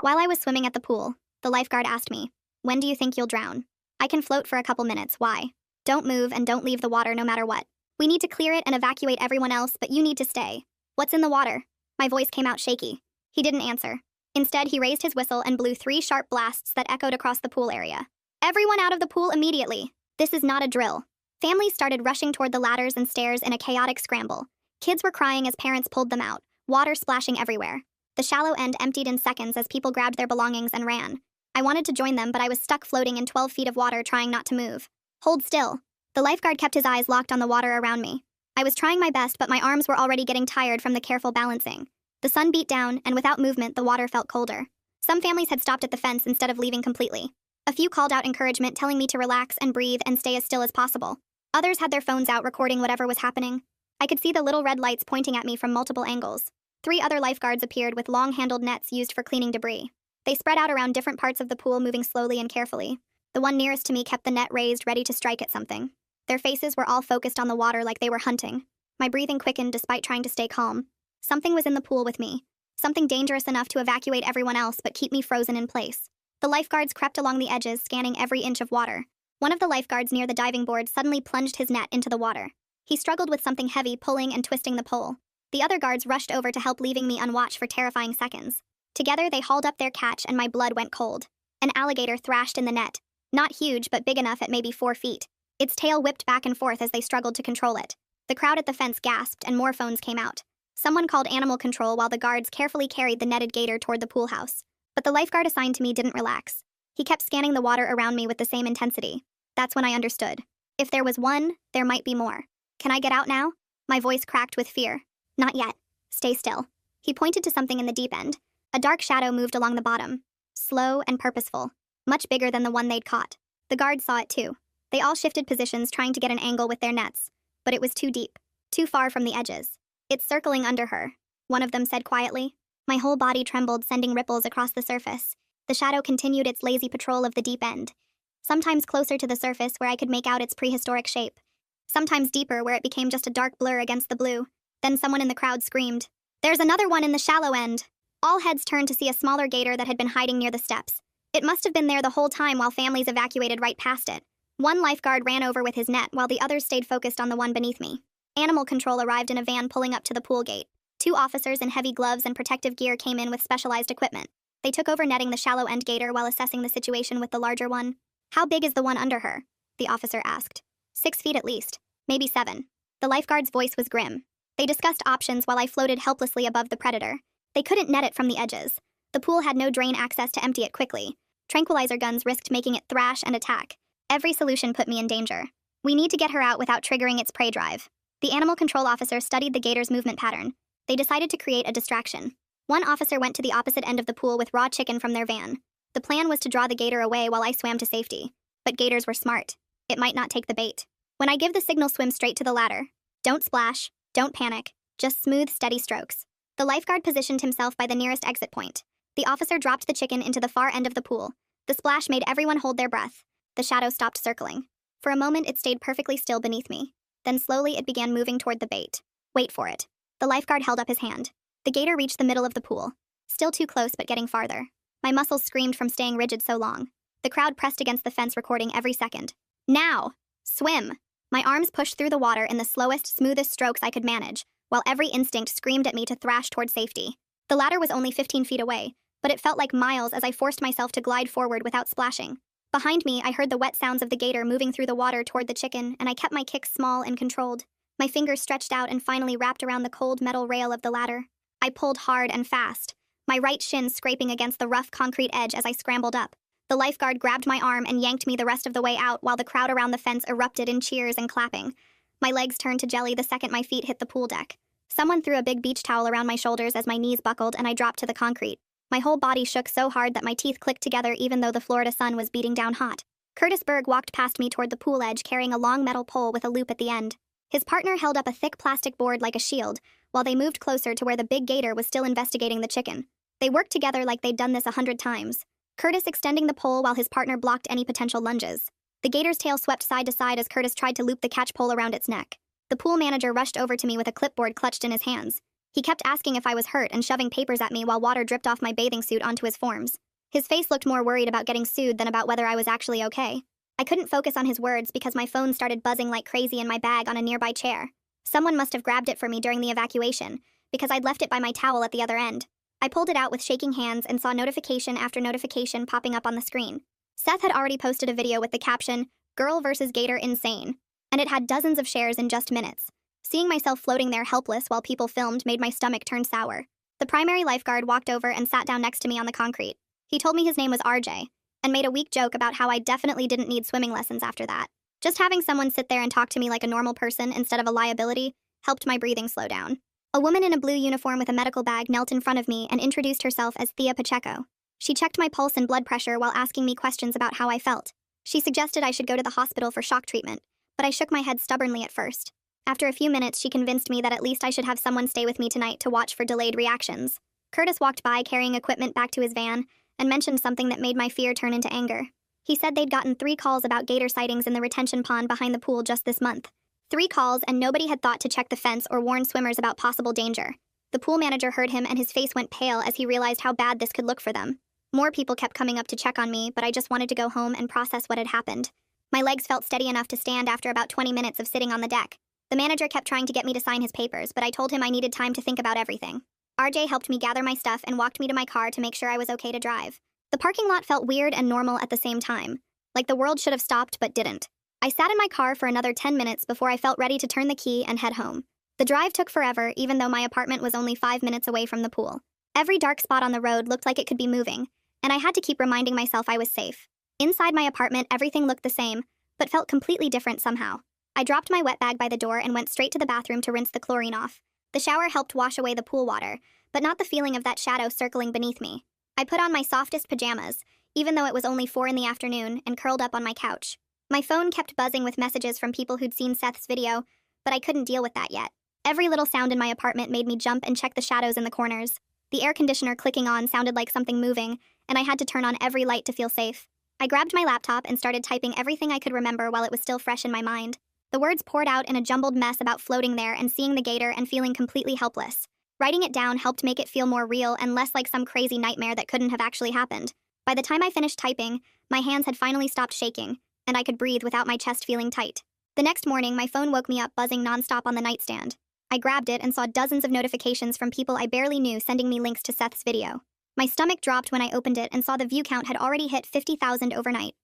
While I was swimming at the pool, the lifeguard asked me, "When do you think you'll drown?" "I can float for a couple minutes, why?" "Don't move and don't leave the water no matter what. We need to clear it and evacuate everyone else, but you need to stay." "What's in the water?" My voice came out shaky. He didn't answer. Instead, he raised his whistle and blew 3 sharp blasts that echoed across the pool area. "Everyone out of the pool immediately. This is not a drill." Families started rushing toward the ladders and stairs in a chaotic scramble. Kids were crying as parents pulled them out, water splashing everywhere. The shallow end emptied in seconds as people grabbed their belongings and ran. I wanted to join them, but I was stuck floating in 12 feet of water trying not to move. "Hold still." The lifeguard kept his eyes locked on the water around me. I was trying my best, but my arms were already getting tired from the careful balancing. The sun beat down, and without movement, the water felt colder. Some families had stopped at the fence instead of leaving completely. A few called out encouragement, telling me to relax and breathe and stay as still as possible. Others had their phones out recording whatever was happening. I could see the little red lights pointing at me from multiple angles. 3 other lifeguards appeared with long-handled nets used for cleaning debris. They spread out around different parts of the pool, moving slowly and carefully. The one nearest to me kept the net raised, ready to strike at something. Their faces were all focused on the water like they were hunting. My breathing quickened despite trying to stay calm. Something was in the pool with me. Something dangerous enough to evacuate everyone else but keep me frozen in place. The lifeguards crept along the edges, scanning every inch of water. One of the lifeguards near the diving board suddenly plunged his net into the water. He struggled with something heavy, pulling and twisting the pole. The other guards rushed over to help, leaving me unwatched for terrifying seconds. Together, they hauled up their catch and my blood went cold. An alligator thrashed in the net. Not huge, but big enough at maybe 4 feet. Its tail whipped back and forth as they struggled to control it. The crowd at the fence gasped and more phones came out. Someone called animal control while the guards carefully carried the netted gator toward the pool house. But the lifeguard assigned to me didn't relax. He kept scanning the water around me with the same intensity. That's when I understood. If there was one, there might be more. "Can I get out now?" My voice cracked with fear. "Not yet. Stay still." He pointed to something in the deep end. A dark shadow moved along the bottom. Slow and purposeful. Much bigger than the one they'd caught. The guards saw it too. They all shifted positions, trying to get an angle with their nets. But it was too deep. Too far from the edges. "It's circling under her," one of them said quietly. My whole body trembled, sending ripples across the surface. The shadow continued its lazy patrol of the deep end. Sometimes closer to the surface where I could make out its prehistoric shape. Sometimes deeper where it became just a dark blur against the blue. Then someone in the crowd screamed, "There's another one in the shallow end!" All heads turned to see a smaller gator that had been hiding near the steps. It must have been there the whole time while families evacuated right past it. One lifeguard ran over with his net while the others stayed focused on the one beneath me. Animal control arrived in a van pulling up to the pool gate. 2 officers in heavy gloves and protective gear came in with specialized equipment. They took over netting the shallow end gator while assessing the situation with the larger one. "How big is the one under her?" the officer asked. 6 feet at least. Maybe 7. The lifeguard's voice was grim. They discussed options while I floated helplessly above the predator. They couldn't net it from the edges. The pool had no drain access to empty it quickly. Tranquilizer guns risked making it thrash and attack. Every solution put me in danger. "We need to get her out without triggering its prey drive." The animal control officer studied the gator's movement pattern. They decided to create a distraction. One officer went to the opposite end of the pool with raw chicken from their van. The plan was to draw the gator away while I swam to safety. But gators were smart. It might not take the bait. When I give the signal, swim straight to the ladder. Don't splash, don't panic, just smooth, steady strokes. The lifeguard positioned himself by the nearest exit point. The officer dropped the chicken into the far end of the pool. The splash made everyone hold their breath. The shadow stopped circling. For a moment, it stayed perfectly still beneath me. Then slowly it began moving toward the bait. "Wait for it." The lifeguard held up his hand. The gator reached the middle of the pool. Still too close, but getting farther. My muscles screamed from staying rigid so long. The crowd pressed against the fence, recording every second. "Now! Swim!" My arms pushed through the water in the slowest, smoothest strokes I could manage, while every instinct screamed at me to thrash toward safety. The ladder was only 15 feet away, but it felt like miles as I forced myself to glide forward without splashing. Behind me, I heard the wet sounds of the gator moving through the water toward the chicken, and I kept my kicks small and controlled. My fingers stretched out and finally wrapped around the cold metal rail of the ladder. I pulled hard and fast, my right shin scraping against the rough concrete edge as I scrambled up. The lifeguard grabbed my arm and yanked me the rest of the way out while the crowd around the fence erupted in cheers and clapping. My legs turned to jelly the second my feet hit the pool deck. Someone threw a big beach towel around my shoulders as my knees buckled and I dropped to the concrete. My whole body shook so hard that my teeth clicked together even though the Florida sun was beating down hot. Curtis Berg walked past me toward the pool edge carrying a long metal pole with a loop at the end. His partner held up a thick plastic board like a shield, while they moved closer to where the big gator was still investigating the chicken. They worked together like they'd done this 100 times. Curtis extending the pole while his partner blocked any potential lunges. The gator's tail swept side to side as Curtis tried to loop the catch pole around its neck. The pool manager rushed over to me with a clipboard clutched in his hands. He kept asking if I was hurt and shoving papers at me while water dripped off my bathing suit onto his forms. His face looked more worried about getting sued than about whether I was actually okay. I couldn't focus on his words because my phone started buzzing like crazy in my bag on a nearby chair. Someone must have grabbed it for me during the evacuation, because I'd left it by my towel at the other end. I pulled it out with shaking hands and saw notification after notification popping up on the screen. Seth had already posted a video with the caption, "Girl vs. Gator Insane," and it had dozens of shares in just minutes. Seeing myself floating there helpless while people filmed made my stomach turn sour. The primary lifeguard walked over and sat down next to me on the concrete. He told me his name was RJ, and made a weak joke about how I definitely didn't need swimming lessons after that. Just having someone sit there and talk to me like a normal person instead of a liability helped my breathing slow down. A woman in a blue uniform with a medical bag knelt in front of me and introduced herself as Thea Pacheco. She checked my pulse and blood pressure while asking me questions about how I felt. She suggested I should go to the hospital for shock treatment, but I shook my head stubbornly at first. After a few minutes, she convinced me that at least I should have someone stay with me tonight to watch for delayed reactions. Curtis walked by carrying equipment back to his van and mentioned something that made my fear turn into anger. He said they'd gotten 3 calls about gator sightings in the retention pond behind the pool just this month. 3 calls, and nobody had thought to check the fence or warn swimmers about possible danger. The pool manager heard him and his face went pale as he realized how bad this could look for them. More people kept coming up to check on me, but I just wanted to go home and process what had happened. My legs felt steady enough to stand after about 20 minutes of sitting on the deck. The manager kept trying to get me to sign his papers, but I told him I needed time to think about everything. RJ helped me gather my stuff and walked me to my car to make sure I was okay to drive. The parking lot felt weird and normal at the same time, like the world should have stopped but didn't. I sat in my car for another 10 minutes before I felt ready to turn the key and head home. The drive took forever, even though my apartment was only 5 minutes away from the pool. Every dark spot on the road looked like it could be moving, and I had to keep reminding myself I was safe. Inside my apartment, everything looked the same, but felt completely different somehow. I dropped my wet bag by the door and went straight to the bathroom to rinse the chlorine off. The shower helped wash away the pool water, but not the feeling of that shadow circling beneath me. I put on my softest pajamas, even though it was only 4 in the afternoon, and curled up on my couch. My phone kept buzzing with messages from people who'd seen Seth's video, but I couldn't deal with that yet. Every little sound in my apartment made me jump and check the shadows in the corners. The air conditioner clicking on sounded like something moving, and I had to turn on every light to feel safe. I grabbed my laptop and started typing everything I could remember while it was still fresh in my mind. The words poured out in a jumbled mess about floating there and seeing the gator and feeling completely helpless. Writing it down helped make it feel more real and less like some crazy nightmare that couldn't have actually happened. By the time I finished typing, my hands had finally stopped shaking, and I could breathe without my chest feeling tight. The next morning, my phone woke me up buzzing nonstop on the nightstand. I grabbed it and saw dozens of notifications from people I barely knew sending me links to Seth's video. My stomach dropped when I opened it and saw the view count had already hit 50,000 overnight.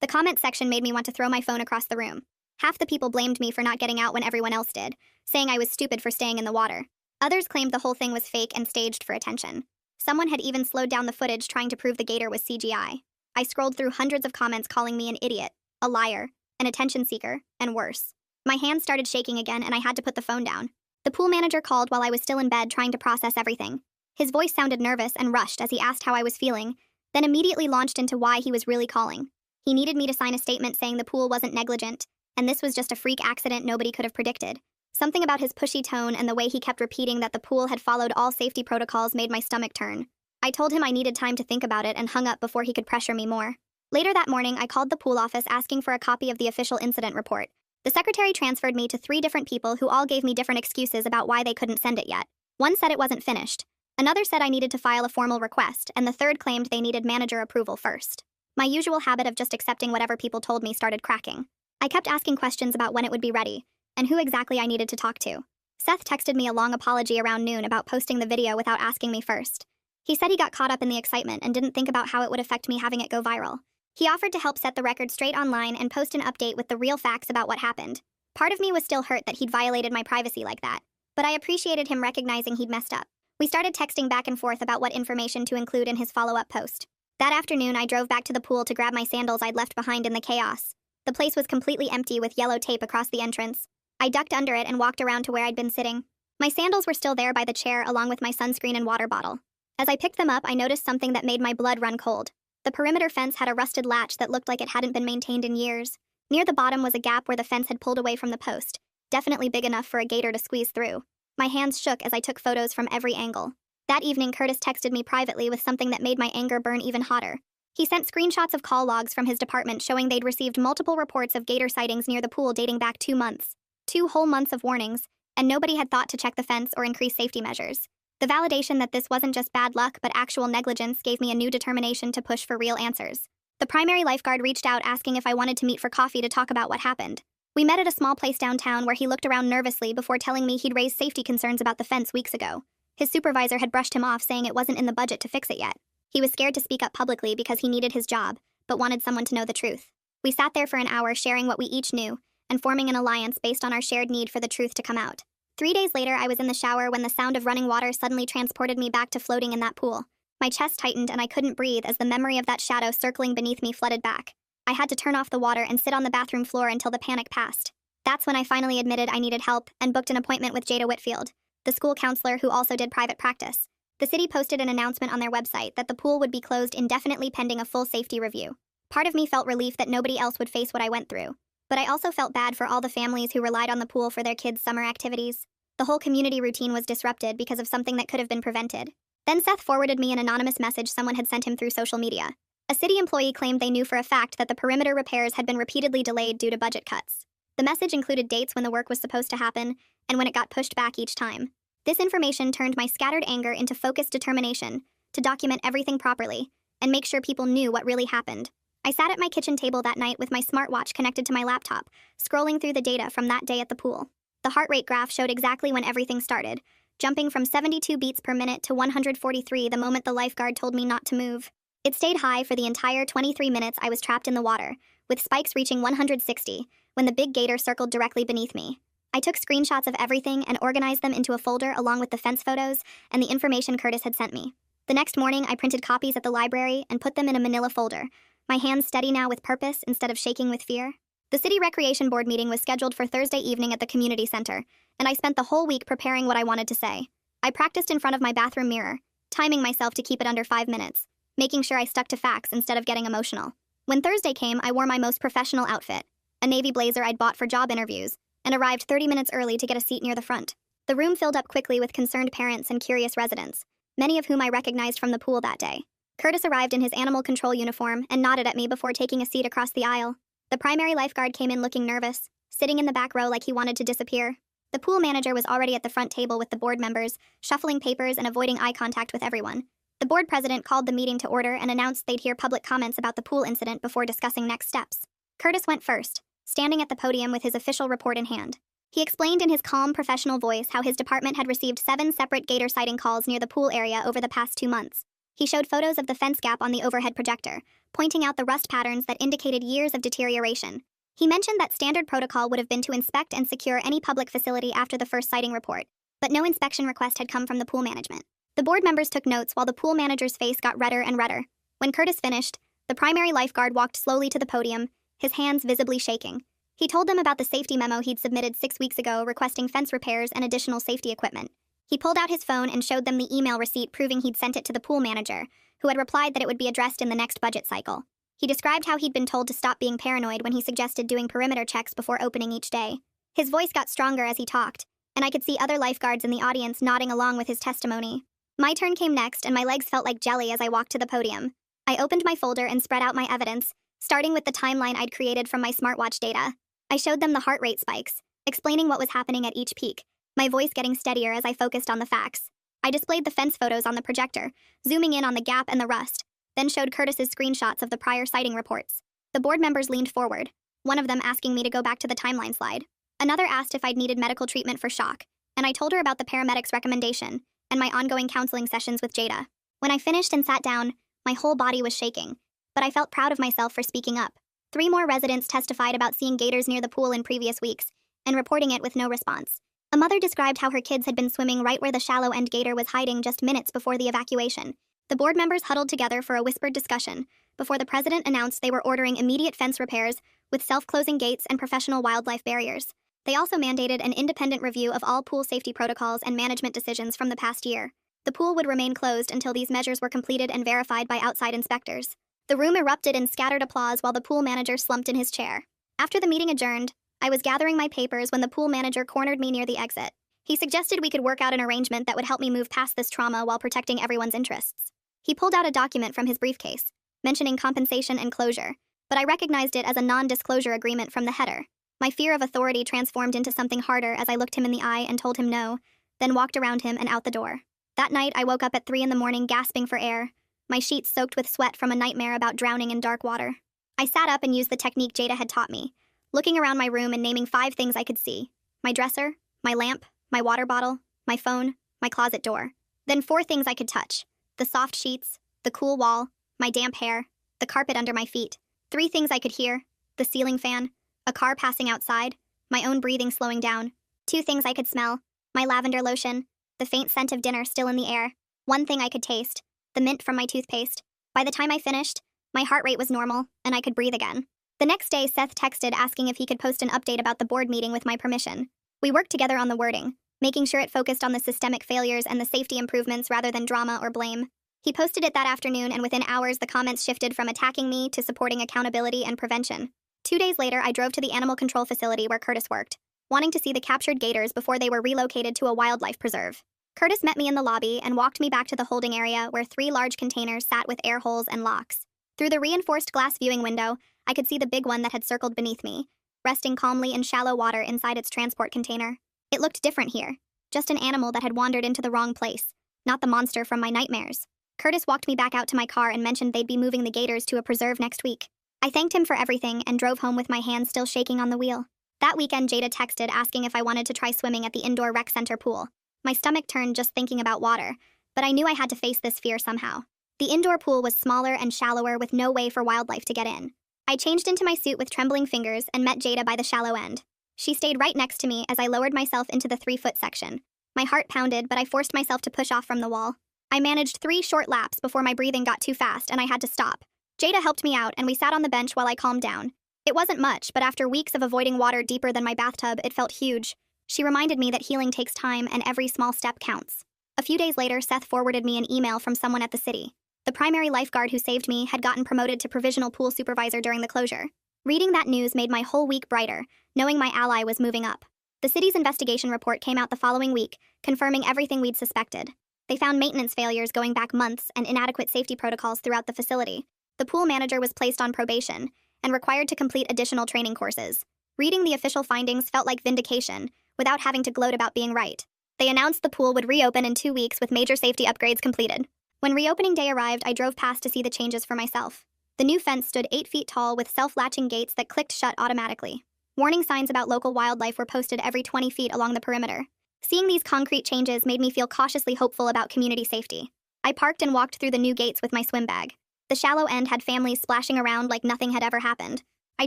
The comment section made me want to throw my phone across the room. Half the people blamed me for not getting out when everyone else did, saying I was stupid for staying in the water. Others claimed the whole thing was fake and staged for attention. Someone had even slowed down the footage trying to prove the gator was CGI. I scrolled through hundreds of comments calling me an idiot, a liar, an attention seeker, and worse. My hands started shaking again and I had to put the phone down. The pool manager called while I was still in bed trying to process everything. His voice sounded nervous and rushed as he asked how I was feeling, then immediately launched into why he was really calling. He needed me to sign a statement saying the pool wasn't negligent, and this was just a freak accident nobody could have predicted. Something about his pushy tone and the way he kept repeating that the pool had followed all safety protocols made my stomach turn. I told him I needed time to think about it and hung up before he could pressure me more. Later that morning, I called the pool office asking for a copy of the official incident report. The secretary transferred me to 3 different people who all gave me different excuses about why they couldn't send it yet. One said it wasn't finished. Another said I needed to file a formal request, and the third claimed they needed manager approval first. My usual habit of just accepting whatever people told me started cracking. I kept asking questions about when it would be ready, and who exactly I needed to talk to. Seth texted me a long apology around noon about posting the video without asking me first. He said he got caught up in the excitement and didn't think about how it would affect me having it go viral. He offered to help set the record straight online and post an update with the real facts about what happened. Part of me was still hurt that he'd violated my privacy like that, but I appreciated him recognizing he'd messed up. We started texting back and forth about what information to include in his follow-up post. That afternoon, I drove back to the pool to grab my sandals I'd left behind in the chaos. The place was completely empty with yellow tape across the entrance. I ducked under it and walked around to where I'd been sitting. My sandals were still there by the chair along with my sunscreen and water bottle. As I picked them up, I noticed something that made my blood run cold. The perimeter fence had a rusted latch that looked like it hadn't been maintained in years. Near the bottom was a gap where the fence had pulled away from the post, definitely big enough for a gator to squeeze through. My hands shook as I took photos from every angle. That evening, Curtis texted me privately with something that made my anger burn even hotter. He sent screenshots of call logs from his department showing they'd received multiple reports of gator sightings near the pool dating back 2 months. 2 whole months of warnings, and nobody had thought to check the fence or increase safety measures. The validation that this wasn't just bad luck but actual negligence gave me a new determination to push for real answers. The primary lifeguard reached out asking if I wanted to meet for coffee to talk about what happened. We met at a small place downtown where he looked around nervously before telling me he'd raised safety concerns about the fence weeks ago. His supervisor had brushed him off, saying it wasn't in the budget to fix it yet. He was scared to speak up publicly because he needed his job, but wanted someone to know the truth. We sat there for an hour sharing what we each knew, and forming an alliance based on our shared need for the truth to come out. 3 days later, I was in the shower when the sound of running water suddenly transported me back to floating in that pool. My chest tightened and I couldn't breathe as the memory of that shadow circling beneath me flooded back. I had to turn off the water and sit on the bathroom floor until the panic passed. That's when I finally admitted I needed help and booked an appointment with Jada Whitfield, the school counselor who also did private practice. The city posted an announcement on their website that the pool would be closed indefinitely pending a full safety review. Part of me felt relief that nobody else would face what I went through, but I also felt bad for all the families who relied on the pool for their kids' summer activities. The whole community routine was disrupted because of something that could have been prevented. Then Seth forwarded me an anonymous message someone had sent him through social media. A city employee claimed they knew for a fact that the perimeter repairs had been repeatedly delayed due to budget cuts. The message included dates when the work was supposed to happen and when it got pushed back each time. This information turned my scattered anger into focused determination to document everything properly and make sure people knew what really happened. I sat at my kitchen table that night with my smartwatch connected to my laptop, scrolling through the data from that day at the pool. The heart rate graph showed exactly when everything started, jumping from 72 beats per minute to 143 the moment the lifeguard told me not to move. It stayed high for the entire 23 minutes I was trapped in the water, with spikes reaching 160 when the big gator circled directly beneath me. I took screenshots of everything and organized them into a folder along with the fence photos and the information Curtis had sent me. The next morning, I printed copies at the library and put them in a manila folder, my hands steady now with purpose instead of shaking with fear. The City Recreation Board meeting was scheduled for Thursday evening at the community center, and I spent the whole week preparing what I wanted to say. I practiced in front of my bathroom mirror, timing myself to keep it under 5 minutes, making sure I stuck to facts instead of getting emotional. When Thursday came, I wore my most professional outfit, a navy blazer I'd bought for job interviews, and arrived 30 minutes early to get a seat near the front. The room filled up quickly with concerned parents and curious residents, many of whom I recognized from the pool that day. Curtis arrived in his animal control uniform and nodded at me before taking a seat across the aisle. The primary lifeguard came in looking nervous, sitting in the back row like he wanted to disappear. The pool manager was already at the front table with the board members, shuffling papers and avoiding eye contact with everyone. The board president called the meeting to order and announced they'd hear public comments about the pool incident before discussing next steps. Curtis went first, standing at the podium with his official report in hand. He explained in his calm, professional voice how his department had received 7 separate gator sighting calls near the pool area over the past 2 months. He showed photos of the fence gap on the overhead projector, pointing out the rust patterns that indicated years of deterioration. He mentioned that standard protocol would have been to inspect and secure any public facility after the first sighting report, but no inspection request had come from the pool management. The board members took notes while the pool manager's face got redder and redder. When Curtis finished, the primary lifeguard walked slowly to the podium, his hands visibly shaking. He told them about the safety memo he'd submitted 6 weeks ago requesting fence repairs and additional safety equipment. He pulled out his phone and showed them the email receipt proving he'd sent it to the pool manager, who had replied that it would be addressed in the next budget cycle. He described how he'd been told to stop being paranoid when he suggested doing perimeter checks before opening each day. His voice got stronger as he talked, and I could see other lifeguards in the audience nodding along with his testimony. My turn came next, and my legs felt like jelly as I walked to the podium. I opened my folder and spread out my evidence, starting with the timeline I'd created from my smartwatch data. I showed them the heart rate spikes, explaining what was happening at each peak, my voice getting steadier as I focused on the facts. I displayed the fence photos on the projector, zooming in on the gap and the rust, then showed Curtis's screenshots of the prior sighting reports. The board members leaned forward, one of them asking me to go back to the timeline slide. Another asked if I'd needed medical treatment for shock, and I told her about the paramedics' recommendation and my ongoing counseling sessions with Jada. When I finished and sat down, my whole body was shaking, but I felt proud of myself for speaking up. 3 more residents testified about seeing gators near the pool in previous weeks and reporting it with no response. A mother described how her kids had been swimming right where the shallow-end gator was hiding just minutes before the evacuation. The board members huddled together for a whispered discussion before the president announced they were ordering immediate fence repairs with self-closing gates and professional wildlife barriers. They also mandated an independent review of all pool safety protocols and management decisions from the past year. The pool would remain closed until these measures were completed and verified by outside inspectors. The room erupted in scattered applause while the pool manager slumped in his chair. After the meeting adjourned, I was gathering my papers when the pool manager cornered me near the exit. He suggested we could work out an arrangement that would help me move past this trauma while protecting everyone's interests. He pulled out a document from his briefcase, mentioning compensation and closure, but I recognized it as a non-disclosure agreement from the header. My fear of authority transformed into something harder as I looked him in the eye and told him no, then walked around him and out the door. That night, I woke up at 3 a.m. gasping for air, my sheets soaked with sweat from a nightmare about drowning in dark water. I sat up and used the technique Jada had taught me, looking around my room and naming 5 things I could see: my dresser, my lamp, my water bottle, my phone, my closet door. Then 4 things I could touch: the soft sheets, the cool wall, my damp hair, the carpet under my feet. 3 things I could hear: the ceiling fan, a car passing outside, my own breathing slowing down. 2 things I could smell: my lavender lotion, the faint scent of dinner still in the air. 1 thing I could taste: the mint from my toothpaste. By the time I finished, my heart rate was normal, and I could breathe again. The next day, Seth texted asking if he could post an update about the board meeting with my permission. We worked together on the wording, making sure it focused on the systemic failures and the safety improvements rather than drama or blame. He posted it that afternoon, and within hours the comments shifted from attacking me to supporting accountability and prevention. 2 days later, I drove to the animal control facility where Curtis worked, wanting to see the captured gators before they were relocated to a wildlife preserve. Curtis met me in the lobby and walked me back to the holding area where 3 large containers sat with air holes and locks. Through the reinforced glass viewing window, I could see the big one that had circled beneath me, resting calmly in shallow water inside its transport container. It looked different here, just an animal that had wandered into the wrong place, not the monster from my nightmares. Curtis walked me back out to my car and mentioned they'd be moving the gators to a preserve next week. I thanked him for everything and drove home with my hands still shaking on the wheel. That weekend, Jada texted asking if I wanted to try swimming at the indoor rec center pool. My stomach turned just thinking about water, but I knew I had to face this fear somehow. The indoor pool was smaller and shallower with no way for wildlife to get in. I changed into my suit with trembling fingers and met Jada by the shallow end. She stayed right next to me as I lowered myself into the 3-foot section. My heart pounded, but I forced myself to push off from the wall. I managed 3 short laps before my breathing got too fast and I had to stop. Jada helped me out and we sat on the bench while I calmed down. It wasn't much, but after weeks of avoiding water deeper than my bathtub, it felt huge. She reminded me that healing takes time and every small step counts. A few days later, Seth forwarded me an email from someone at the city. The primary lifeguard who saved me had gotten promoted to provisional pool supervisor during the closure. Reading that news made my whole week brighter, knowing my ally was moving up. The city's investigation report came out the following week, confirming everything we'd suspected. They found maintenance failures going back months and inadequate safety protocols throughout the facility. The pool manager was placed on probation and required to complete additional training courses. Reading the official findings felt like vindication, without having to gloat about being right. They announced the pool would reopen in 2 weeks with major safety upgrades completed. When reopening day arrived, I drove past to see the changes for myself. The new fence stood 8 feet tall with self-latching gates that clicked shut automatically. Warning signs about local wildlife were posted every 20 feet along the perimeter. Seeing these concrete changes made me feel cautiously hopeful about community safety. I parked and walked through the new gates with my swim bag. The shallow end had families splashing around like nothing had ever happened. I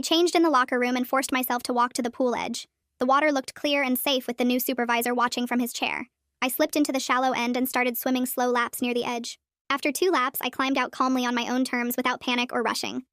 changed in the locker room and forced myself to walk to the pool edge. The water looked clear and safe with the new supervisor watching from his chair. I slipped into the shallow end and started swimming slow laps near the edge. After 2 laps, I climbed out calmly on my own terms without panic or rushing.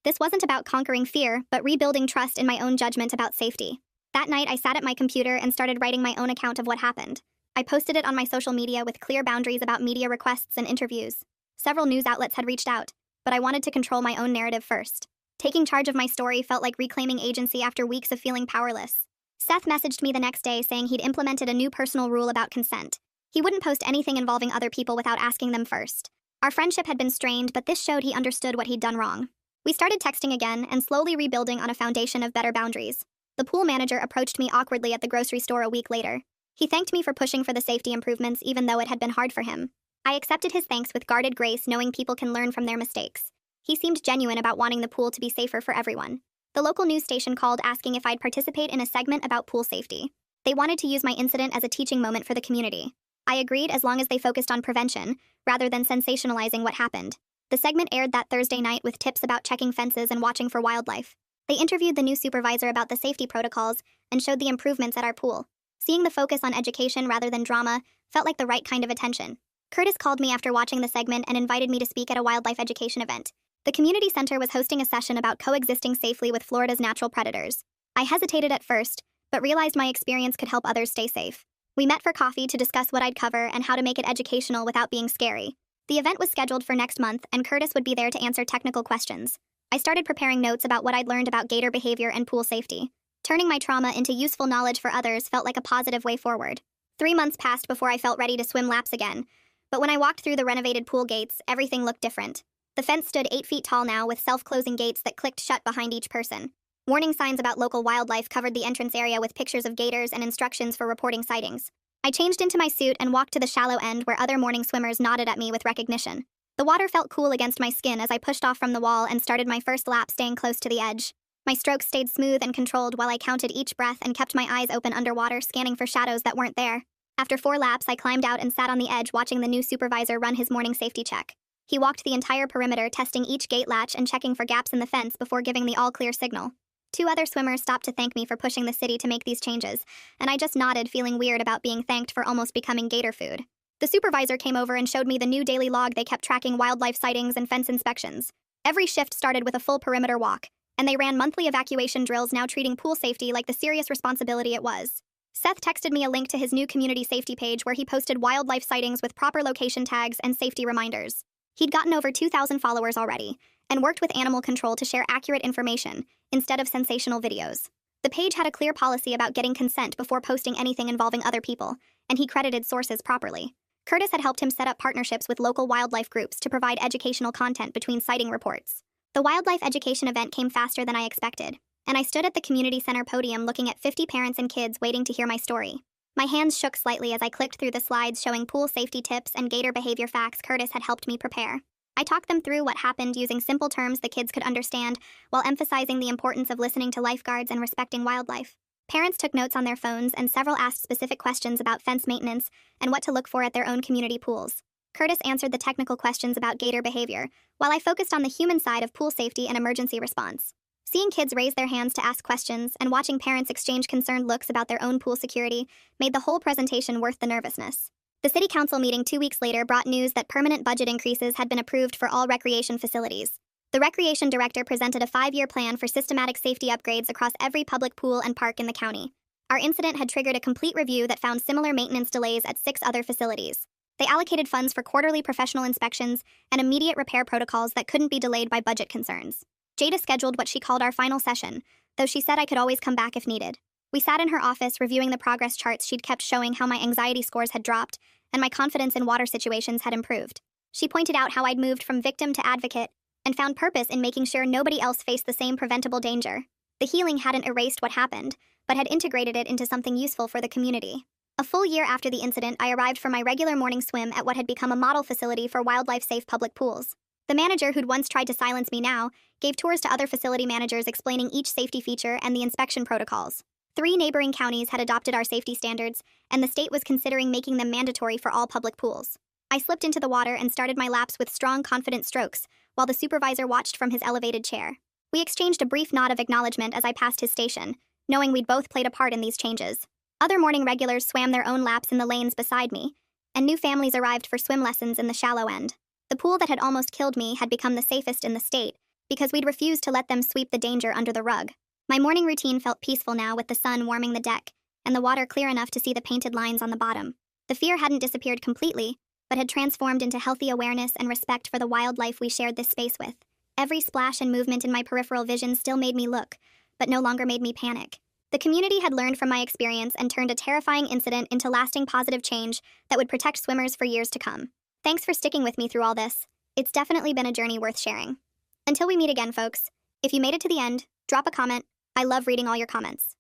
This wasn't about conquering fear, but rebuilding trust in my own judgment about safety. That night, I sat at my computer and started writing my own account of what happened. I posted it on my social media with clear boundaries about media requests and interviews. Several news outlets had reached out, but I wanted to control my own narrative first. Taking charge of my story felt like reclaiming agency after weeks of feeling powerless. Seth messaged me the next day saying he'd implemented a new personal rule about consent. He wouldn't post anything involving other people without asking them first. Our friendship had been strained, but this showed he understood what he'd done wrong. We started texting again and slowly rebuilding on a foundation of better boundaries. The pool manager approached me awkwardly at the grocery store a week later. He thanked me for pushing for the safety improvements even though it had been hard for him. I accepted his thanks with guarded grace, knowing people can learn from their mistakes. He seemed genuine about wanting the pool to be safer for everyone. The local news station called asking if I'd participate in a segment about pool safety. They wanted to use my incident as a teaching moment for the community. I agreed as long as they focused on prevention, rather than sensationalizing what happened. The segment aired that Thursday night with tips about checking fences and watching for wildlife. They interviewed the new supervisor about the safety protocols and showed the improvements at our pool. Seeing the focus on education rather than drama felt like the right kind of attention. Curtis called me after watching the segment and invited me to speak at a wildlife education event. The community center was hosting a session about coexisting safely with Florida's natural predators. I hesitated at first, but realized my experience could help others stay safe. We met for coffee to discuss what I'd cover and how to make it educational without being scary. The event was scheduled for next month, and Curtis would be there to answer technical questions. I started preparing notes about what I'd learned about gator behavior and pool safety. Turning my trauma into useful knowledge for others felt like a positive way forward. 3 months passed before I felt ready to swim laps again, but when I walked through the renovated pool gates, everything looked different. The fence stood 8 feet tall now with self-closing gates that clicked shut behind each person. Warning signs about local wildlife covered the entrance area with pictures of gators and instructions for reporting sightings. I changed into my suit and walked to the shallow end where other morning swimmers nodded at me with recognition. The water felt cool against my skin as I pushed off from the wall and started my first lap, staying close to the edge. My strokes stayed smooth and controlled while I counted each breath and kept my eyes open underwater, scanning for shadows that weren't there. After 4 laps, I climbed out and sat on the edge watching the new supervisor run his morning safety check. He walked the entire perimeter, testing each gate latch and checking for gaps in the fence before giving the all-clear signal. 2 other swimmers stopped to thank me for pushing the city to make these changes, and I just nodded, feeling weird about being thanked for almost becoming gator food. The supervisor came over and showed me the new daily log they kept tracking wildlife sightings and fence inspections. Every shift started with a full perimeter walk, and they ran monthly evacuation drills, now treating pool safety like the serious responsibility it was. Seth texted me a link to his new community safety page where he posted wildlife sightings with proper location tags and safety reminders. He'd gotten over 2,000 followers already, and worked with animal control to share accurate information instead of sensational videos. The page had a clear policy about getting consent before posting anything involving other people, and he credited sources properly. Curtis had helped him set up partnerships with local wildlife groups to provide educational content between sighting reports. The wildlife education event came faster than I expected, and I stood at the community center podium looking at 50 parents and kids waiting to hear my story. My hands shook slightly as I clicked through the slides showing pool safety tips and gator behavior facts Curtis had helped me prepare. I talked them through what happened using simple terms the kids could understand, while emphasizing the importance of listening to lifeguards and respecting wildlife. Parents took notes on their phones, and several asked specific questions about fence maintenance and what to look for at their own community pools. Curtis answered the technical questions about gator behavior, while I focused on the human side of pool safety and emergency response. Seeing kids raise their hands to ask questions and watching parents exchange concerned looks about their own pool security made the whole presentation worth the nervousness. The city council meeting 2 weeks later brought news that permanent budget increases had been approved for all recreation facilities. The recreation director presented a 5-year plan for systematic safety upgrades across every public pool and park in the county. Our incident had triggered a complete review that found similar maintenance delays at 6 other facilities. They allocated funds for quarterly professional inspections and immediate repair protocols that couldn't be delayed by budget concerns. Jada scheduled what she called our final session, though she said I could always come back if needed. We sat in her office reviewing the progress charts she'd kept showing how my anxiety scores had dropped and my confidence in water situations had improved. She pointed out how I'd moved from victim to advocate and found purpose in making sure nobody else faced the same preventable danger. The healing hadn't erased what happened, but had integrated it into something useful for the community. A full year after the incident, I arrived for my regular morning swim at what had become a model facility for wildlife-safe public pools. The manager, who'd once tried to silence me now, gave tours to other facility managers explaining each safety feature and the inspection protocols. 3 neighboring counties had adopted our safety standards, and the state was considering making them mandatory for all public pools. I slipped into the water and started my laps with strong, confident strokes, while the supervisor watched from his elevated chair. We exchanged a brief nod of acknowledgement as I passed his station, knowing we'd both played a part in these changes. Other morning regulars swam their own laps in the lanes beside me, and new families arrived for swim lessons in the shallow end. The pool that had almost killed me had become the safest in the state, because we'd refused to let them sweep the danger under the rug. My morning routine felt peaceful now, with the sun warming the deck, and the water clear enough to see the painted lines on the bottom. The fear hadn't disappeared completely, but had transformed into healthy awareness and respect for the wildlife we shared this space with. Every splash and movement in my peripheral vision still made me look, but no longer made me panic. The community had learned from my experience and turned a terrifying incident into lasting positive change that would protect swimmers for years to come. Thanks for sticking with me through all this. It's definitely been a journey worth sharing. Until we meet again, folks, if you made it to the end, drop a comment. I love reading all your comments.